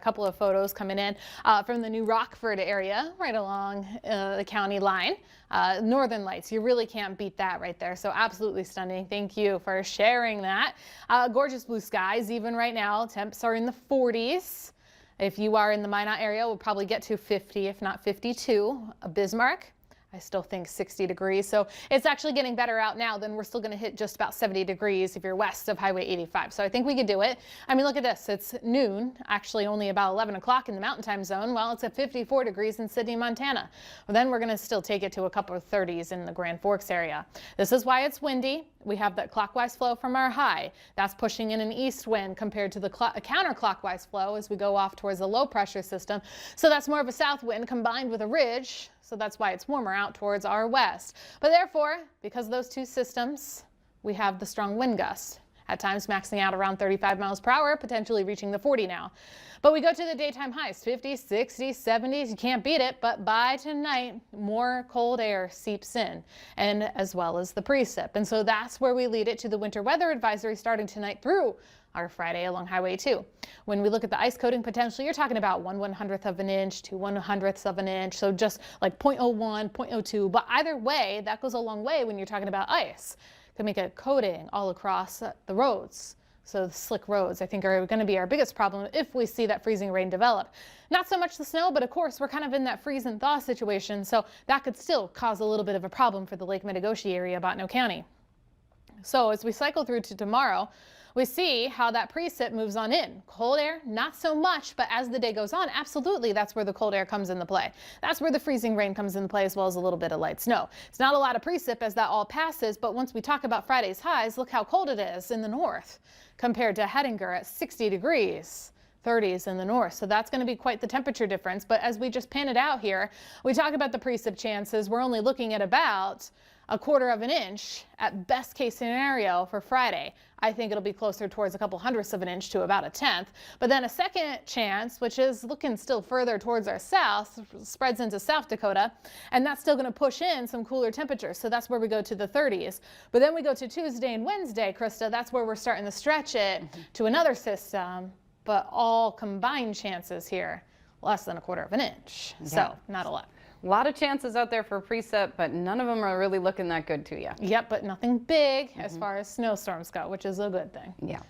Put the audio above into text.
Couple of photos coming in from the new Rockford area right along the county line. Northern Lights, you really can't beat that right there. So absolutely stunning. Thank you for sharing that. Gorgeous blue skies even right now. Temps are in the 40s. If you are in the Minot area, we'll probably get to 50, if not 52. Bismarck, I still think 60 degrees. So it's actually getting better out now. Then we're still going to hit just about 70 degrees if you're west of Highway 85. So I think we could do it. I mean, look at this. It's noon, actually only about 11 o'clock in the Mountain Time Zone. Well, it's at 54 degrees in Sydney, Montana. Well, then we're going to still take it to a couple of 30s in the Grand Forks area. This is why it's windy. We have that clockwise flow from our high. That's pushing in an east wind compared to the counterclockwise flow as we go off towards the low pressure system. So that's more of a south wind combined with a ridge. So that's why it's warmer out towards our west. But therefore, because of those two systems, we have the strong wind gusts. At times maxing out around 35 miles per hour, potentially reaching the 40 now. But we go to the daytime highs, 50s, 60s, 70s. You can't beat it. But by tonight, more cold air seeps in, and as well as the precip. And so that's where we lead it to the winter weather advisory starting tonight through our Friday along Highway 2. When we look at the ice coating potential, you're talking about 1/100th of an inch to 1/100th of an inch. So just like 0.01, 0.02. But either way, that goes a long way when you're talking about ice. Can make a coating all across the roads. So the slick roads, I think, are going to be our biggest problem if we see that freezing rain develop. Not so much the snow, but of course, we're kind of in that freeze and thaw situation. So that could still cause a little bit of a problem for the Lake Metagoshi area, Bottineau County. So as we cycle through to tomorrow, we see how that precip moves on in. Cold air, not so much, but as the day goes on, absolutely, that's where the cold air comes into play. That's where the freezing rain comes into play, as well as a little bit of light snow. It's not a lot of precip as that all passes, but once we talk about Friday's highs, look how cold it is in the north compared to Hettinger at 60 degrees. 30s in the north. So that's going to be quite the temperature difference. But as we just pan it out here, we talk about the precip chances. We're only looking at about 1/4 of an inch at best case scenario for Friday. I think it'll be closer towards a couple hundredths of an inch to about 1/10. But then a second chance, which is looking still further towards our south, spreads into South Dakota, and that's still going to push in some cooler temperatures. So that's where we go to the 30s. But then we go to Tuesday and Wednesday, Krista, that's where we're starting to stretch it to another system. But all combined chances here, less than 1/4 of an inch. Yeah. So not a lot. A lot of chances out there for precip, but none of them are really looking that good to you. Yep, but nothing big as far as snowstorms go, which is a good thing. Yeah.